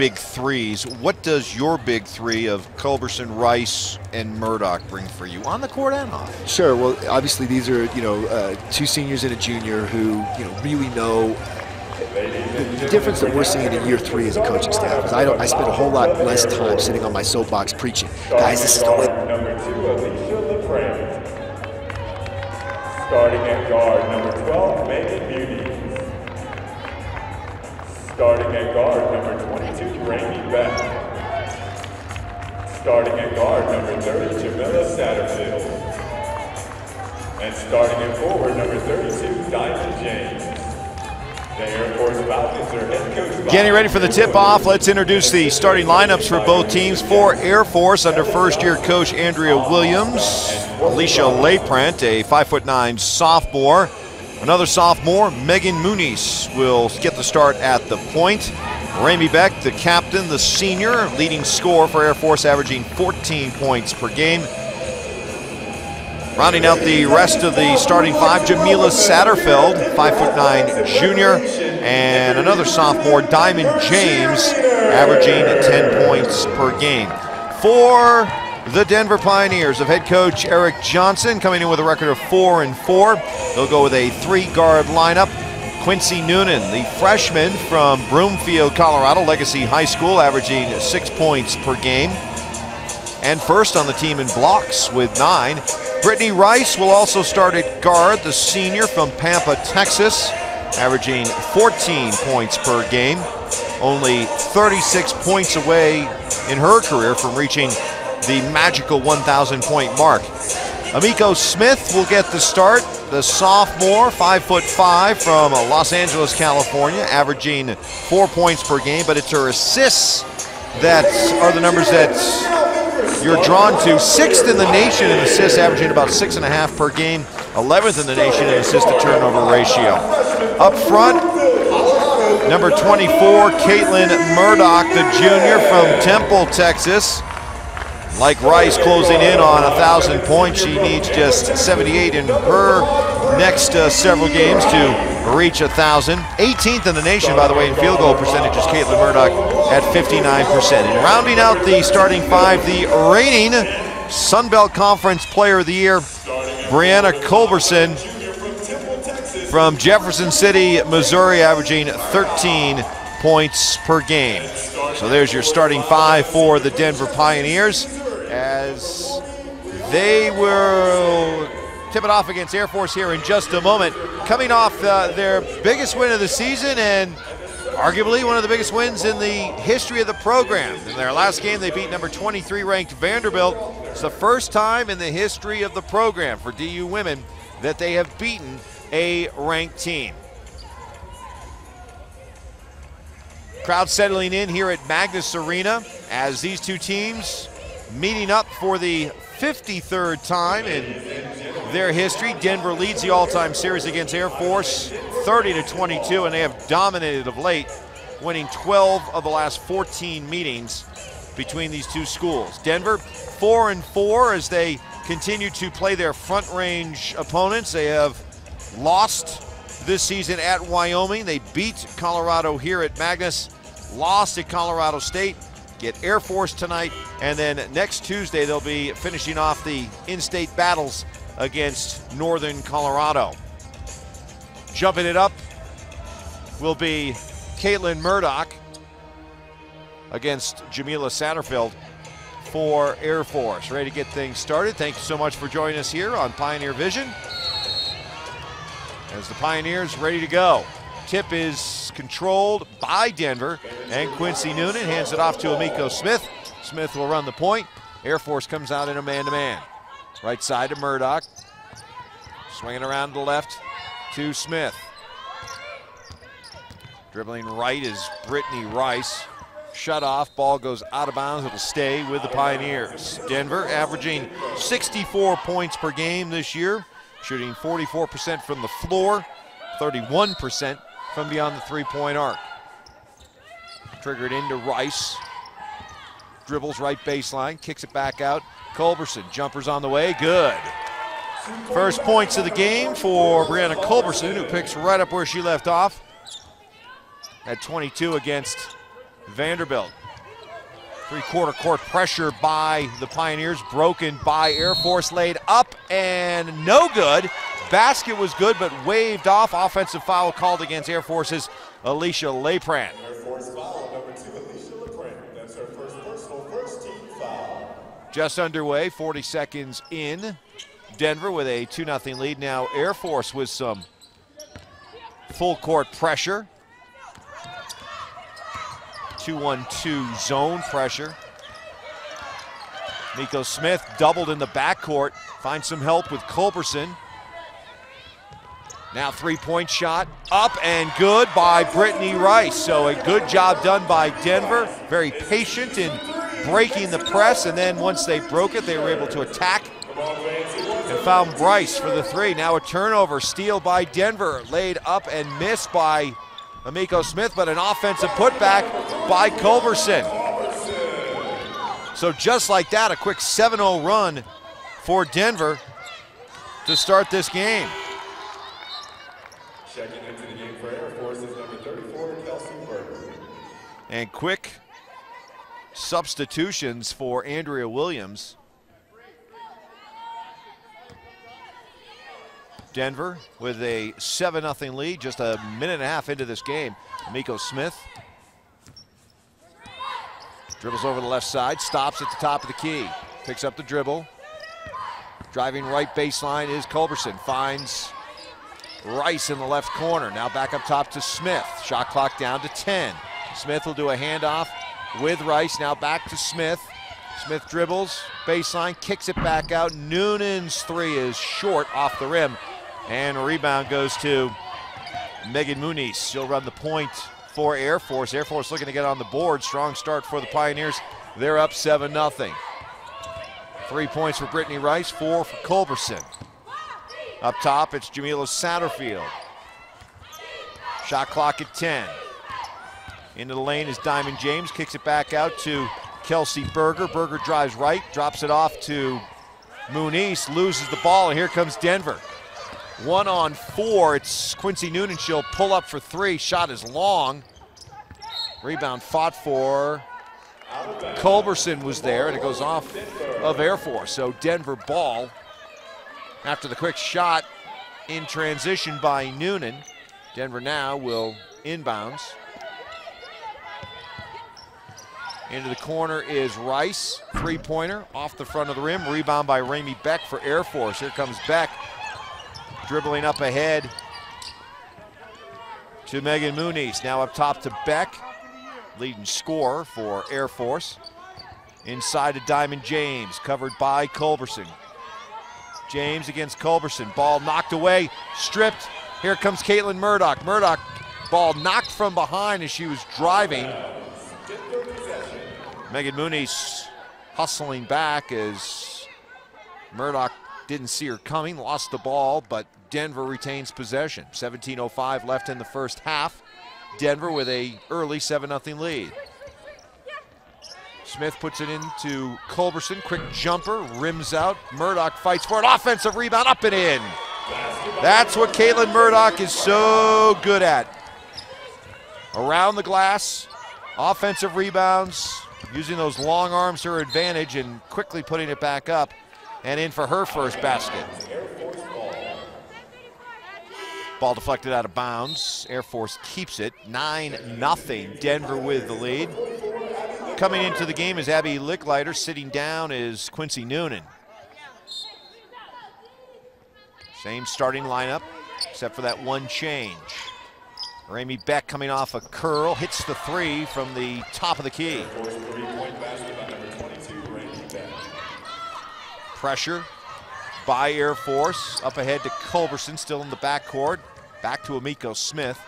big threes. What does your big three of Culberson, Rice, and Murdoch bring for you on the court and off? Sure. Well, obviously these are, two seniors and a junior who, really know the difference that we're seeing in year 3 as a coaching staff. Is I spend a whole lot less time sitting on my soapbox preaching. Guys, this is the way. Number 2, Alicia LaFrance. Starting at guard, number 12, Megan Beauty. Starting at guard, number 22, Rainy Beck. Starting at guard, number 30, Jamila Satterfield. And starting at forward, number 32, Diamond James. The Air Force Falcons are head coach. Getting ready for the tip-off. Let's introduce the starting lineups for both teams. For Air Force, under first-year coach Andrea Williams, Alicia Laprant, a 5'9" sophomore. Another sophomore, Megan Muniz, will get the start at the point. Ramey Beck, the captain, the senior, leading scorer for Air Force, averaging 14 points per game. Rounding out the rest of the starting 5, Jamila Satterfield, 5'9" junior, and another sophomore, Diamond James, averaging 10 points per game. For the Denver Pioneers of head coach Eric Johnson, coming in with a record of 4-4. They'll go with a 3-guard lineup. Quincy Noonan, the freshman from Broomfield, Colorado, Legacy High School, averaging 6 points per game. And first on the team in blocks with 9. Brittany Rice will also start at guard, the senior from Pampa, Texas, averaging 14 points per game. Only 36 points away in her career from reaching the magical 1,000-point mark. Amiko Smith will get the start, the sophomore, 5'5", from Los Angeles, California, averaging 4 points per game, but it's her assists that are the numbers that you're drawn to. 6th in the nation in assists, averaging about 6.5 per game. 11th in the nation in assist-to-turnover ratio. Up front, number 24, Caitlin Murdoch, the junior from Temple, Texas. Like Rice closing in on 1,000 points, she needs just 78 in her next several games to reach 1,000. 18th in the nation, by the way, in field goal percentage is Caitlin Murdoch at 59%. And rounding out the starting 5, the reigning Sun Belt Conference Player of the Year, Brianna Culberson from Jefferson City, Missouri, averaging 13 points per game. So there's your starting 5 for the Denver Pioneers, as they will tip it off against Air Force here in just a moment. Coming off their biggest win of the season and arguably one of the biggest wins in the history of the program. In their last game, they beat number 23 ranked Vanderbilt. It's the first time in the history of the program for DU women that they have beaten a ranked team. Crowd settling in here at Magnus Arena as these two teams meeting up for the 53rd time in their history. Denver leads the all-time series against Air Force 30-22, and they have dominated of late, winning 12 of the last 14 meetings between these two schools. Denver 4-4 as they continue to play their front range opponents. They have lost this season at Wyoming. They beat Colorado here at Magnus, lost at Colorado State, get Air Force tonight, and then next Tuesday they'll be finishing off the in-state battles against Northern Colorado. Jumping it up will be Caitlin Murdoch against Jamila Satterfield for Air Force. Ready to get things started. Thank you so much for joining us here on Pioneer Vision, as the Pioneers ready to go. Tip is controlled by Denver, and Quincy Noonan hands it off to Amiko Smith. Smith will run the point. Air Force comes out in a man-to-man. Right side to Murdoch. Swinging around to the left to Smith. Dribbling right is Brittany Rice. Shut off, ball goes out of bounds. It'll stay with the Pioneers. Denver averaging 64 points per game this year, shooting 44% from the floor, 31% from beyond the three-point arc. Triggered into Rice. Dribbles right baseline, kicks it back out. Culberson, jumpers on the way, good. First points of the game for Brianna Culberson, who picks right up where she left off at 22 against Vanderbilt. Three-quarter court pressure by the Pioneers, broken by Air Force, laid up and no good. Basket was good, but waved off. Offensive foul called against Air Force's Alicia Leprand. Air Force foul, number 2, Alicia Leprand. That's her first personal, first team foul. Just underway, 40 seconds in. Denver with a 2-0 lead. Now Air Force with some full court pressure. 2-1-2 zone pressure. Miko Smith doubled in the backcourt. Finds some help with Culberson. Now three-point shot, up and good by Brittany Rice. So a good job done by Denver. Very patient in breaking the press, and then once they broke it, they were able to attack and found Rice for the three. Now a turnover, steal by Denver, laid up and missed by Miko Smith, but an offensive putback by Culberson. So just like that, a quick 7-0 run for Denver to start this game. Checking into the game for Air Force is number 34, Kelsey Berger. And quick substitutions for Andrea Williams. Denver with a 7-0 lead, just a minute and a half into this game. Miko Smith dribbles over the left side, stops at the top of the key, picks up the dribble. Driving right baseline is Culberson, finds Rice in the left corner. Now back up top to Smith. Shot clock down to 10. Smith will do a handoff with Rice. Now back to Smith. Smith dribbles, baseline, kicks it back out. Noonan's three is short off the rim. And a rebound goes to Megan Muniz. She'll run the point for Air Force. Air Force looking to get on the board. Strong start for the Pioneers. They're up 7-0. 3 points for Brittany Rice, 4 for Culberson. Up top, it's Jamila Satterfield. Shot clock at 10. Into the lane is Diamond James, kicks it back out to Kelsey Berger. Berger drives right, drops it off to Muniz, loses the ball, and here comes Denver. 1-on-4, it's Quincy Noonan. She'll pull up for three. Shot is long. Rebound fought for. Culberson was there, and it goes off of Air Force. So Denver ball after the quick shot in transition by Noonan. Denver now will inbounds. Into the corner is Rice. Three-pointer off the front of the rim. Rebound by Ramey Beck for Air Force. Here comes Beck. Dribbling up ahead to Megan Muniz. Now up top to Beck, leading scorer for Air Force. Inside to Diamond James, covered by Culberson. James against Culberson. Ball knocked away, stripped. Here comes Caitlin Murdoch. Murdoch, ball knocked from behind as she was driving. Megan Muniz hustling back as Murdoch didn't see her coming, lost the ball, but Denver retains possession. 17:05 left in the first half. Denver with a early 7-0 lead. Smith puts it into Culberson, quick jumper, rims out. Murdoch fights for an offensive rebound, up and in. That's what Caitlin Murdoch is so good at. Around the glass, offensive rebounds, using those long arms to her advantage and quickly putting it back up and in for her first basket. Ball deflected out of bounds. Air Force keeps it. 9-0. Denver with the lead. Coming into the game is Abby Licklider. Sitting down is Quincy Noonan. Same starting lineup, except for that one change. Ramey Beck coming off a curl, hits the three from the top of the key. Pressure by Air Force. Up ahead to Culberson, still in the backcourt. Back to Amiko Smith.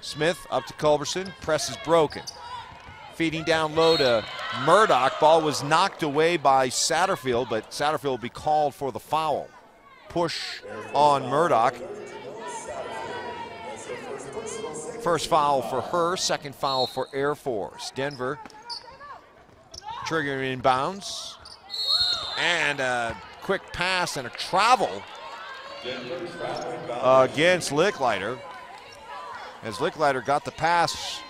Smith up to Culberson, press is broken. Feeding down low to Murdoch. Ball was knocked away by Satterfield, but Satterfield will be called for the foul. Push on Murdoch. First foul for her, second foul for Air Force. Denver triggering inbounds. And a quick pass and a travel against Licklider. As Licklider got the pass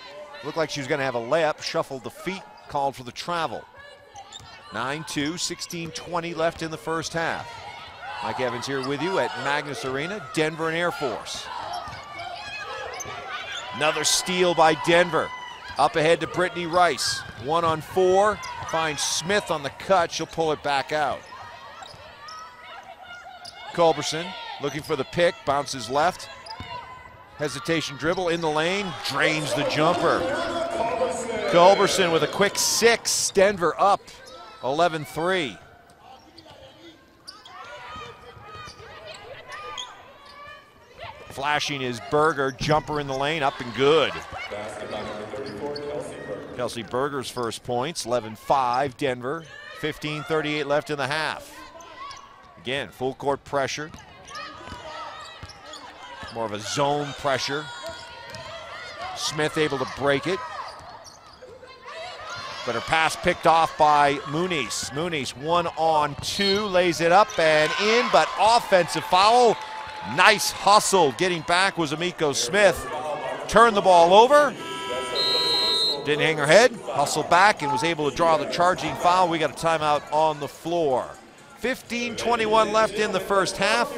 Looked like she was going to have a layup, shuffled the feet, called for the travel. 9-2, 16:20 left in the first half. Mike Evans here with you at Magnus Arena, Denver and Air Force. Another steal by Denver. Up ahead to Brittany Rice. 1-on-4, finds Smith on the cut, she'll pull it back out. Culberson looking for the pick, bounces left. Hesitation dribble in the lane, drains the jumper. Culberson with a quick 6, Denver up 11-3. Flashing is Berger, jumper in the lane, up and good. Kelsey Berger's first points, 11-5 Denver, 15:38 left in the half. Again, full court pressure. More of a zone pressure. Smith able to break it. But her pass picked off by Muniz. Muniz 1-on-2, lays it up and in, but offensive foul. Nice hustle. Getting back was Amiko Smith. Turned the ball over. Didn't hang her head. Hustled back and was able to draw the charging foul. We got a timeout on the floor. 15:21 left in the first half.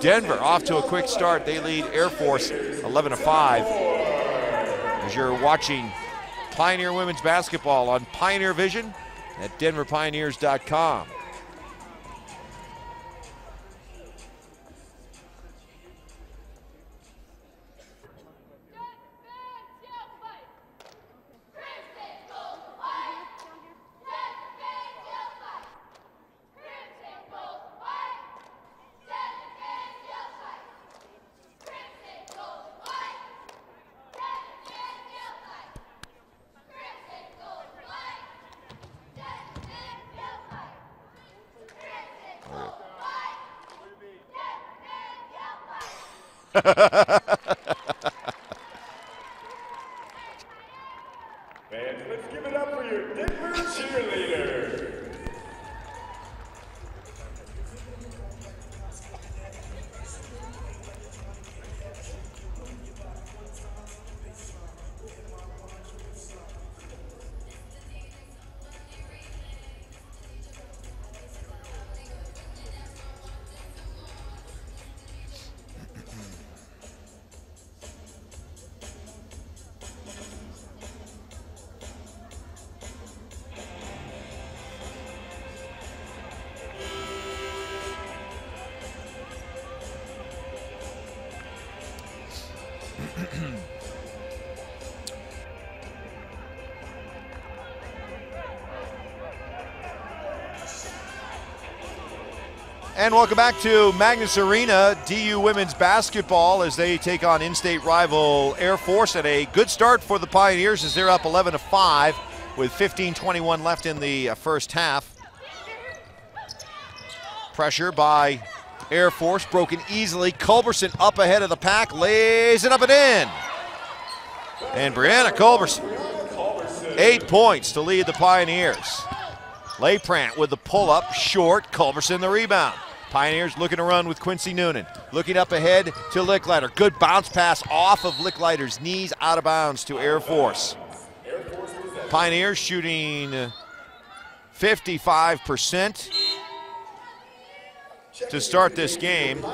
Denver off to a quick start. They lead Air Force 11-5. As you're watching Pioneer Women's Basketball on Pioneer Vision at denverpioneers.com. Fans, let's give it up for your Denver cheerleader. And welcome back to Magnus Arena, DU women's basketball as they take on in-state rival Air Force. And a good start for the Pioneers as they're up 11-5 with 15:21 left in the first half. Pressure by Air Force, broken easily. Culberson up ahead of the pack, lays it up and in. And Brianna Culberson, 8 points to lead the Pioneers. Leprant with the pull-up, short, Culberson the rebound. Pioneers looking to run with Quincy Noonan. Looking up ahead to Licklider. Good bounce pass off of Licklider's knees, out of bounds to Air Force. Pioneers shooting 55% to start this game.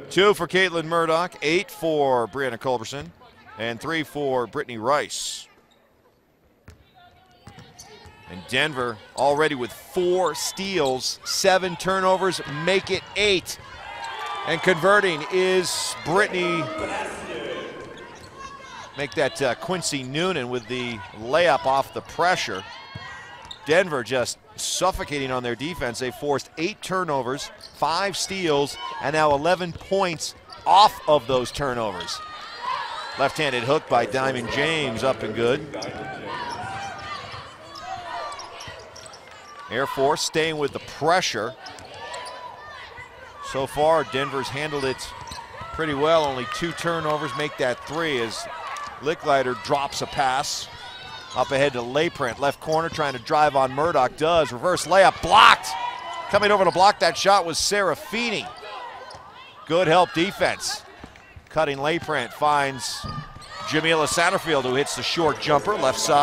2 for Caitlin Murdoch, 8 for Brianna Culberson, and 3 for Brittany Rice. And Denver already with 4 steals, 7 turnovers, make it 8. And converting is Brittany. Make that Quincy Noonan with the layup off the pressure. Denver just suffocating on their defense. They forced 8 turnovers, 5 steals, and now 11 points off of those turnovers. Left-handed hook by Diamond James, up and good. Air Force staying with the pressure. So far, Denver's handled it pretty well. Only 2 turnovers, make that 3 as Licklider drops a pass. Up ahead to Leprant, left corner, trying to drive on Murdoch, does. Reverse layup, blocked. Coming over to block that shot was Serafini. Good help defense. Cutting Leprant finds Jamila Satterfield, who hits the short jumper, left side.